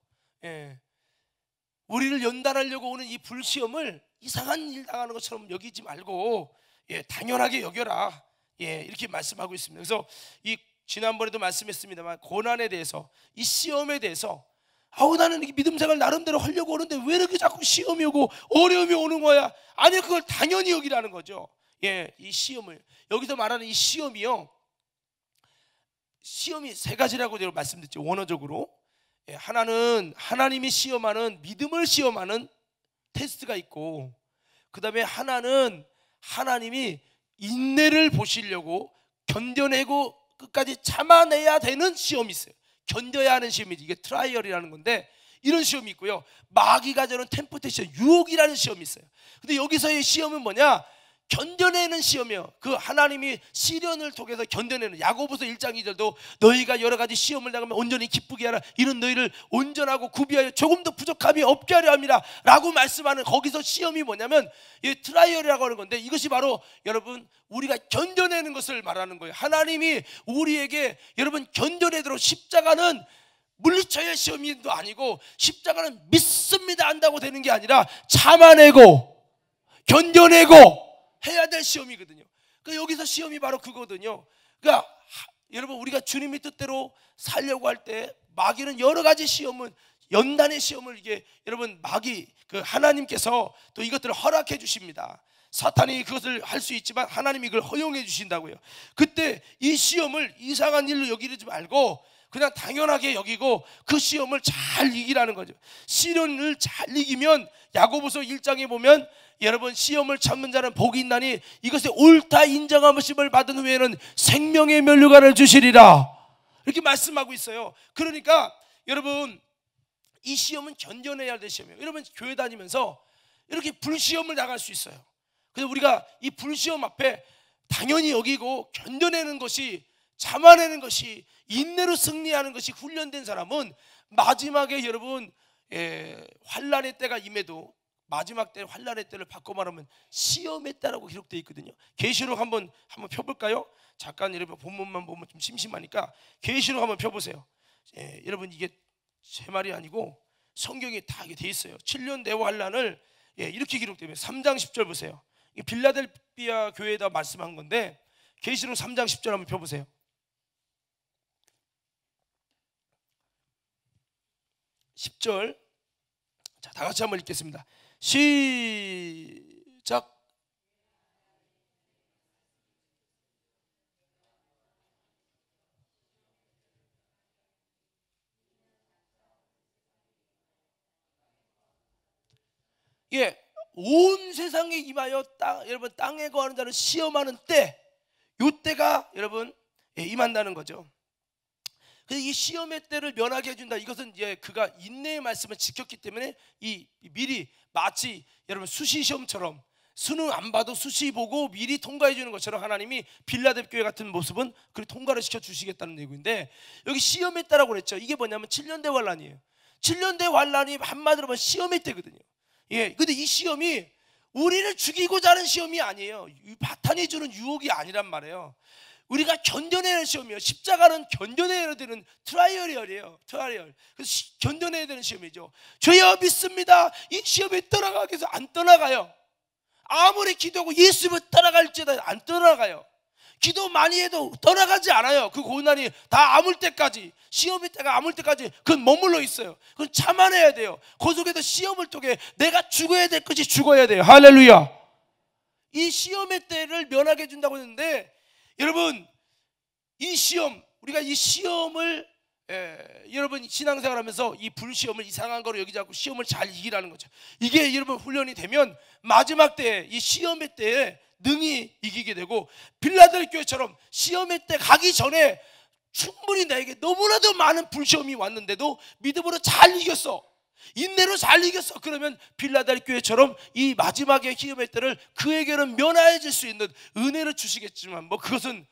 우리를 연단하려고 오는 이 불시험을 이상한 일 당하는 것처럼 여기지 말고 당연하게 여겨라. 이렇게 말씀하고 있습니다. 그래서 이 지난번에도 말씀했습니다만 고난에 대해서 이 시험에 대해서 나는 이 믿음 생활 나름대로 하려고 하는데 왜 이렇게 자꾸 시험이 오고 어려움이 오는 거야? 아니 그걸 당연히 여기라는 거죠. 이 시험을 여기서 말하는 이 시험이요. 시험이 세 가지라고 제가 말씀드렸죠. 원어적으로 하나는 하나님이 시험하는 믿음을 시험하는 테스트가 있고 그 다음에 하나는 하나님이 인내를 보시려고 견뎌내고 끝까지 참아내야 되는 시험이 있어요. 견뎌야 하는 시험이지. 이게 트라이얼이라는 건데 이런 시험이 있고요. 마귀가 저는 템프테이션, 유혹이라는 시험이 있어요. 근데 여기서의 시험은 뭐냐? 견뎌내는 시험이에요. 그 하나님이 시련을 통해서 견뎌내는, 야고보서 1장 2절도 너희가 여러 가지 시험을 당하면 온전히 기쁘게 하라. 이는 너희를 온전하고 구비하여 조금도 부족함이 없게 하려 함이라 라고 말씀하는, 거기서 시험이 뭐냐면 트라이얼이라고 하는 건데, 이것이 바로 여러분 우리가 견뎌내는 것을 말하는 거예요. 하나님이 우리에게 여러분 견뎌내도록, 십자가는 물리쳐야 시험도 아니고, 십자가는 믿습니다 한다고 되는 게 아니라 참아내고 견뎌내고 해야 될 시험이거든요. 그러니까 여기서 시험이 바로 그거거든요. 그러니까 여러분 우리가 주님의 뜻대로 살려고 할 때 마귀는 여러 가지 시험은, 연단의 시험을 이게 여러분 마귀 그 하나님께서 또 이것들을 허락해 주십니다. 사탄이 그것을 할 수 있지만 하나님이 그걸 허용해 주신다고요. 그때 이 시험을 이상한 일로 여기지 말고 그냥 당연하게 여기고 그 시험을 잘 이기라는 거죠. 시련을 잘 이기면, 야고보서 1장에 보면 여러분 시험을 참는 자는 복이 있나니 이것에 옳다 인정함을 받은 후에는 생명의 면류관을 주시리라, 이렇게 말씀하고 있어요. 그러니까 여러분 이 시험은 견뎌내야 될 시험이에요. 여러분 교회 다니면서 이렇게 불시험을 나갈 수 있어요. 그래서 우리가 이 불시험 앞에 당연히 여기고 견뎌내는 것이, 참아내는 것이, 인내로 승리하는 것이 훈련된 사람은 마지막에 여러분 환난의 때가 임해도 마지막 때 환난의 때를 바꿔 말하면 시험의 때라고 기록되어 있거든요. 계시록 한번 펴볼까요? 잠깐 여러분 본문만 보면 좀 심심하니까 계시록 한번 펴보세요. 여러분 이게 제 말이 아니고 성경에 다 이게 돼 있어요. 7년 대화 환난을 이렇게 기록되면 3장 10절 보세요. 빌라델피아 교회에다 말씀한 건데 계시록 3장 10절 한번 펴보세요. 10절, 자, 다 같이 한번 읽겠습니다. 시작. 온 세상에 임하여 여러분 땅에 거하는 자를 시험하는 때, 요때가 여러분 임한다는 거죠. 그래서 이 시험의 때를 면하게 해준다. 이것은 이제 그가 인내의 말씀을 지켰기 때문에 이 미리 마치 여러분 수시 시험처럼 수능 안 봐도 수시 보고 미리 통과해 주는 것처럼 하나님이 빌라델 교회 같은 모습은 그 통과를 시켜 주시겠다는 얘기인데, 여기 시험의 때라고 그랬죠. 이게 뭐냐면 7년대 환란이에요. 7년대 환란이 한마디로 보면 시험의 때거든요. 근데 이 시험이 우리를 죽이고자 하는 시험이 아니에요. 바탄이 주는 유혹이 아니란 말이에요. 우리가 견뎌내는 시험이에요. 십자가는 견뎌내야 되는 트라이얼이에요. 트라이얼. 그래서 견뎌내야 되는 시험이죠. 주여 믿습니다. 이 시험에 떠나가기 위해서 안 떠나가요. 아무리 기도하고 예수님을 떠나갈지라도 안 떠나가요. 기도 많이 해도 떠나가지 않아요. 그 고난이 다 아물 때까지, 시험의 때가 아물 때까지 그건 머물러 있어요. 그건 참아내야 돼요. 그 속에서 시험을 통해 내가 죽어야 될 것이 죽어야 돼요. 할렐루야. 이 시험의 때를 면하게 해준다고 했는데, 여러분 이 시험, 우리가 이 시험을 여러분 신앙생활 하면서 이 불시험을 이상한 거로 여기지 않고 시험을 잘 이기라는 거죠. 이게 여러분 훈련이 되면 마지막 때 이 시험의 때에 능히 이기게 되고, 빌라델 교회처럼 시험의 때 가기 전에 충분히 나에게 너무나도 많은 불시험이 왔는데도 믿음으로 잘 이겼어, 인내로 잘 이겼어. 그러면 빌라델 교회처럼 이 마지막의 시험의 때를 그에게는 면하여질 수 있는 은혜를 주시겠지만, 뭐 그것은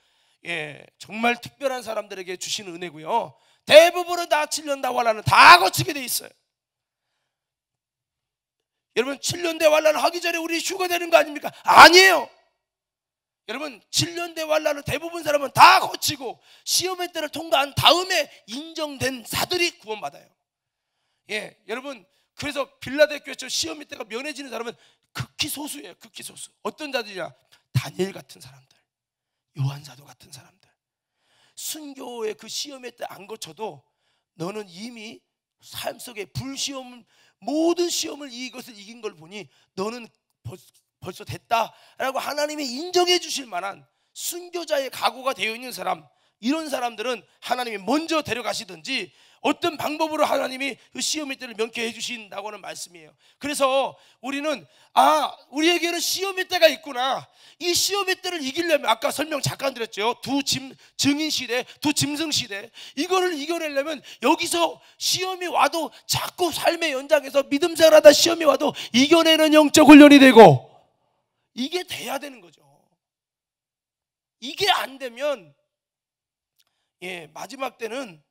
정말 특별한 사람들에게 주시는 은혜고요. 대부분은 다 7년 다 환란은 다 거치게 돼 있어요. 여러분 7년 대 환란 하기 전에 우리 휴가 되는 거 아닙니까? 아니에요. 여러분 7년 대 환란을 대부분 사람은 다 거치고 시험의 때를 통과한 다음에 인정된 자들이 구원받아요. 여러분 그래서 빌라델 교회처럼 시험의 때가 면해지는 사람은 극히 소수예요. 극히 소수. 어떤 자들이냐? 다니엘 같은 사람들, 요한 사도 같은 사람들. 순교의 그 시험의 때 안 거쳐도 너는 이미 삶 속에 불시험, 모든 시험을 이것을 이긴 걸 보니 너는 벌써 됐다라고 하나님이 인정해 주실 만한 순교자의 각오가 되어 있는 사람, 이런 사람들은 하나님이 먼저 데려가시든지 어떤 방법으로 하나님이 그 시험의 때를 면케해 주신다고 하는 말씀이에요. 그래서 우리는 우리에게는 시험의 때가 있구나. 이 시험의 때를 이기려면 아까 설명 잠깐 드렸죠. 두 증인 시대, 두 짐승 시대, 이거를 이겨내려면 여기서 시험이 와도 자꾸 삶의 연장에서 믿음 생활하다 시험이 와도 이겨내는 영적 훈련이 되고, 이게 돼야 되는 거죠. 이게 안 되면 마지막 때는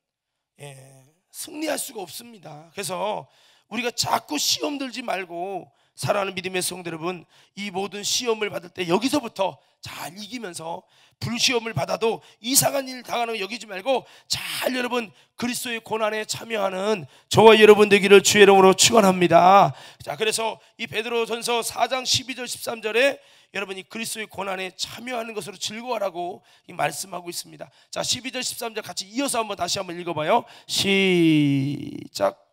승리할 수가 없습니다. 그래서 우리가 자꾸 시험 들지 말고 사랑하는 믿음의 성도 여러분, 이 모든 시험을 받을 때 여기서부터 잘 이기면서 불시험을 받아도 이상한 일 당하는 거 여기지 말고 잘 여러분 그리스도의 고난에 참여하는 저와 여러분 되기를 주의 이름으로 축원합니다. 자, 그래서 이 베드로전서 4장 12절 13절에 여러분이 그리스도의 고난에 참여하는 것으로 즐거워하라고 말씀하고 있습니다. 자, 12절 13절 같이 이어서 다시 한번 읽어봐요. 시작.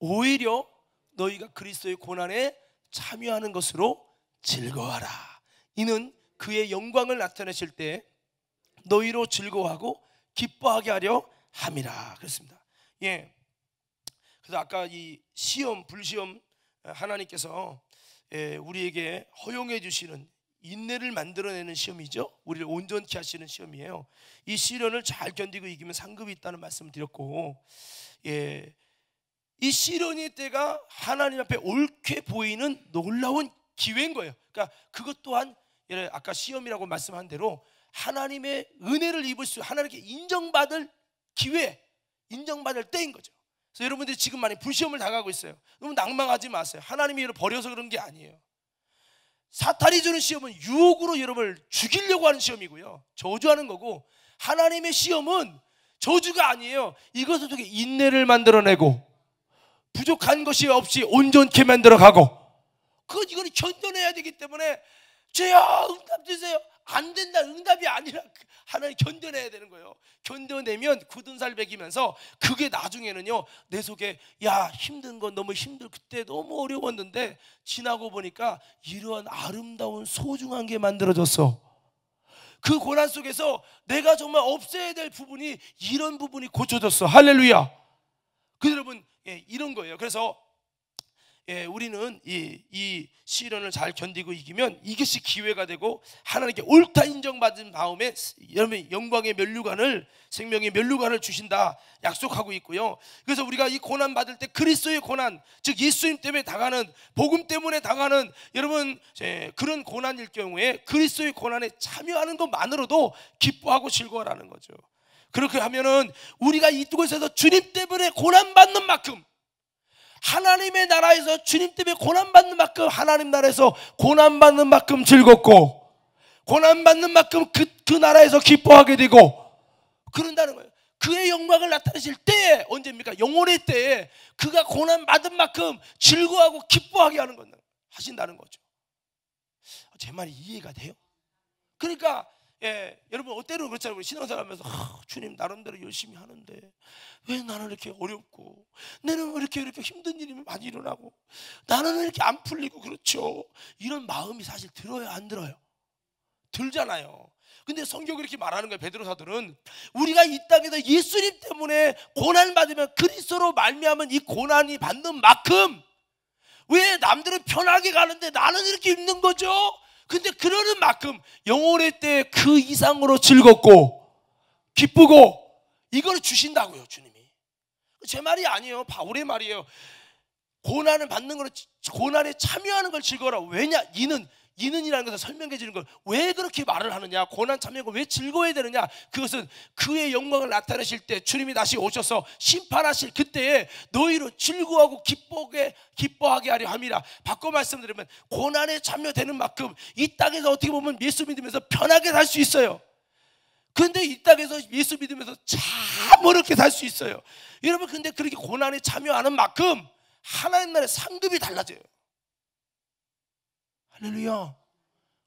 오히려 너희가 그리스도의 고난에 참여하는 것으로 즐거워하라. 이는 그의 영광을 나타내실 때 너희로 즐거워하고 기뻐하게 하려 함이라. 그렇습니다. 그래서 아까 이 시험, 불시험, 하나님께서 우리에게 허용해 주시는 인내를 만들어내는 시험이죠. 우리를 온전케 하시는 시험이에요. 이 시련을 잘 견디고 이기면 상급이 있다는 말씀을 드렸고, 이 시련의 때가 하나님 앞에 옳게 보이는 놀라운 기회인 거예요. 그러니까 그것 또한 아까 시험이라고 말씀한 대로 하나님의 은혜를 입을 수, 하나님께 인정받을 기회, 인정받을 때인 거죠. 그래서 여러분들이 지금 많이 불시험을 당하고 있어요. 너무 낭망하지 마세요. 하나님이 여러분을 버려서 그런 게 아니에요. 사탄이 주는 시험은 유혹으로 여러분을 죽이려고 하는 시험이고요, 저주하는 거고, 하나님의 시험은 저주가 아니에요. 이것을 통해 인내를 만들어내고 부족한 것이 없이 온전케 만들어가고, 이거는 견뎌내야 되기 때문에 주여 응답 주세요, 안 된다, 응답이 아니라 하나님 견뎌내야 되는 거예요. 견뎌내면 굳은 살 먹이면서 그게 나중에는요 내 속에 힘든 건 너무 그때 너무 어려웠는데 지나고 보니까 이러한 아름다운 소중한 게 만들어졌어. 그 고난 속에서 내가 정말 없애야 될 부분이, 이런 부분이 고쳐졌어. 할렐루야. 여러분 이런 거예요. 그래서 우리는 이 시련을 잘 견디고 이기면 이것이 기회가 되고 하나님께 옳다 인정받은 다음에 여러분 영광의 면류관을, 생명의 면류관을 주신다 약속하고 있고요. 그래서 우리가 이 고난 받을 때 그리스도의 고난, 즉 예수님 때문에 당하는, 복음 때문에 당하는 여러분 그런 고난일 경우에 그리스도의 고난에 참여하는 것만으로도 기뻐하고 즐거워하라는 거죠. 그렇게 하면은 우리가 이곳에서 주님 때문에 고난받는 만큼, 하나님의 나라에서 주님 때문에 고난받는 만큼, 하나님 나라에서 고난받는 만큼 즐겁고, 고난받는 만큼 그 나라에서 기뻐하게 되고 그런다는 거예요. 그의 영광을 나타내실 때에, 언제입니까? 영혼의 때에 그가 고난받은 만큼 즐거워하고 기뻐하게 하신다는 거죠. 제 말이 이해가 돼요? 그러니까 여러분 때로는 그렇잖아요. 우리 신앙생활하면서 주님 나름대로 열심히 하는데 왜 나는 이렇게 어렵고, 나는 왜 이렇게 힘든 일이 많이 일어나고, 나는 왜 이렇게 안 풀리고, 그렇죠? 이런 마음이 사실 들어요, 안 들어요? 들잖아요. 근데 성경이 이렇게 말하는 거예요. 베드로 사도는 우리가 이 땅에서 예수님 때문에 고난을 받으면 그리스도로 말미암은 이 고난이 받는 만큼, 왜 남들은 편하게 가는데 나는 이렇게 힘든 거죠? 근데 그러는 만큼 영혼의 때 그 이상으로 즐겁고 기쁘고 이걸 주신다고요, 주님이. 제 말이 아니에요, 바울의 말이에요. 고난을 받는 걸, 고난에 참여하는 걸 즐거워라. 왜냐? 이는이라는 것을 설명해 주는 걸 왜 그렇게 말을 하느냐, 고난 참여하는 걸 왜 즐거워야 되느냐, 그것은 그의 영광을 나타내실 때 주님이 다시 오셔서 심판하실 그때에 너희로 즐거워하고 기뻐하게 하려 함이라. 바꿔 말씀드리면 고난에 참여되는 만큼 이 땅에서 어떻게 보면 예수 믿으면서 편하게 살 수 있어요. 근데 이 땅에서 예수 믿으면서 참 어렵게 살 수 있어요. 여러분, 근데 그렇게 고난에 참여하는 만큼 하나님 나라의 상급이 달라져요. 할렐루야.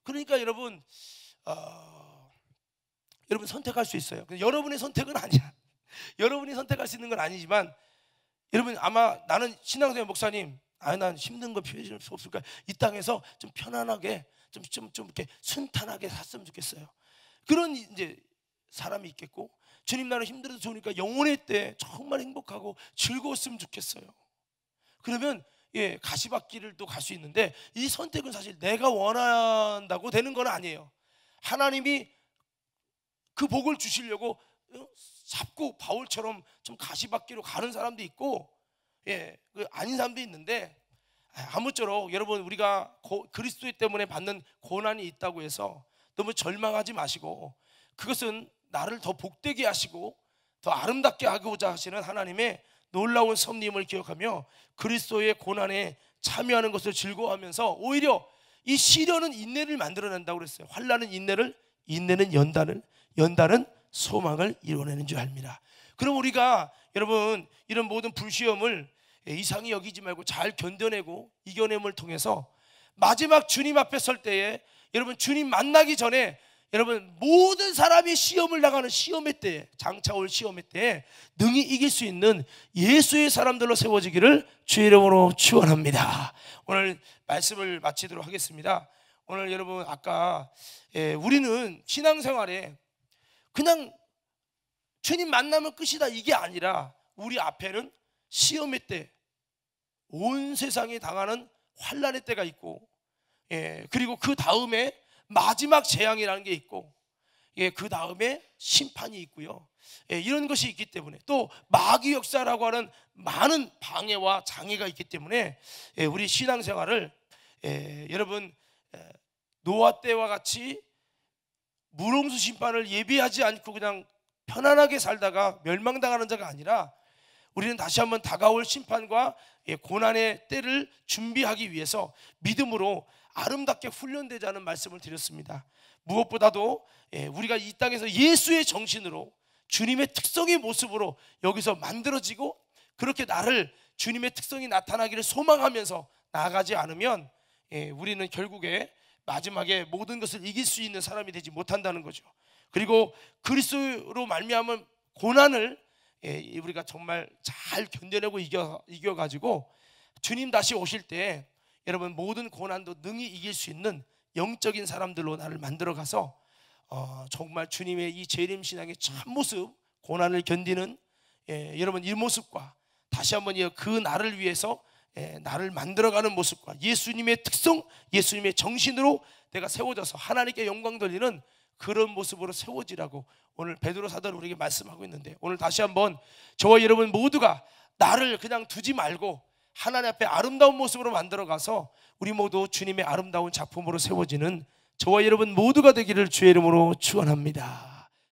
그러니까 여러분 여러분 선택할 수 있어요. 여러분의 선택은 아니야. 여러분이 선택할 수 있는 건 아니지만, 여러분 아마 나는 신앙생활 목사님, 난 힘든 거 표현할 수 없을까, 이 땅에서 좀 편안하게 좀 이렇게 순탄하게 샀으면 좋겠어요. 그런 이제 사람이 있겠고, 주님 나는 힘들어도 좋으니까 영혼의 때 정말 행복하고 즐거웠으면 좋겠어요. 그러면 가시밭길을 또 갈 수 있는데, 이 선택은 사실 내가 원한다고 되는 건 아니에요. 하나님이 그 복을 주시려고 잡고 바울처럼 좀 가시밭길로 가는 사람도 있고, 아닌 사람도 있는데, 아무쪼록 여러분, 우리가 그리스도 때문에 받는 고난이 있다고 해서 너무 절망하지 마시고, 그것은 나를 더 복되게 하시고 더 아름답게 하고자 하시는 하나님의 놀라운 섭리임을 기억하며 그리스도의 고난에 참여하는 것을 즐거워하면서, 오히려 이 시련은 인내를 만들어낸다고 그랬어요. 환난은 인내를, 인내는 연단을, 연단은 소망을 이뤄내는 줄 압니다. 그럼 우리가 여러분 이런 모든 불시험을 이상히 여기지 말고 잘 견뎌내고 이겨냄을 통해서 마지막 주님 앞에 설 때에, 여러분 주님 만나기 전에 여러분 모든 사람이 시험을 나가는 시험의 때에, 장차 올 시험의 때에 능히 이길 수 있는 예수의 사람들로 세워지기를 주의 이름으로 축원합니다. 오늘 말씀을 마치도록 하겠습니다. 오늘 여러분 아까 우리는 신앙생활에 그냥 주님 만나면 끝이다 이게 아니라, 우리 앞에는 시험의 때, 온 세상이 당하는 환난의 때가 있고, 그리고 그 다음에 마지막 재앙이라는 게 있고, 그 다음에 심판이 있고요. 이런 것이 있기 때문에, 또 마귀 역사라고 하는 많은 방해와 장애가 있기 때문에 우리 신앙생활을 여러분 노아 때와 같이 물홍수 심판을 예비하지 않고 그냥 편안하게 살다가 멸망당하는 자가 아니라, 우리는 다시 한번 다가올 심판과 고난의 때를 준비하기 위해서 믿음으로 아름답게 훈련되자는 말씀을 드렸습니다. 무엇보다도 우리가 이 땅에서 예수의 정신으로, 주님의 특성의 모습으로 여기서 만들어지고, 그렇게 나를 주님의 특성이 나타나기를 소망하면서 나아가지 않으면 우리는 결국에 마지막에 모든 것을 이길 수 있는 사람이 되지 못한다는 거죠. 그리고 그리스도로 말미암은 고난을 우리가 정말 잘 견뎌내고 이겨가지고 주님 다시 오실 때 여러분 모든 고난도 능히 이길 수 있는 영적인 사람들로 나를 만들어가서 정말 주님의 이 재림신앙의 참모습, 고난을 견디는 여러분 이 모습과, 다시 한번 그 나를 위해서 나를 만들어가는 모습과, 예수님의 특성, 예수님의 정신으로 내가 세워져서 하나님께 영광 돌리는 그런 모습으로 세워지라고 오늘 베드로 사도는 우리에게 말씀하고 있는데, 오늘 다시 한번 저와 여러분 모두가 나를 그냥 두지 말고 하나님 앞에 아름다운 모습으로 만들어가서 우리 모두 주님의 아름다운 작품으로 세워지는 저와 여러분 모두가 되기를 주의 이름으로 축원합니다.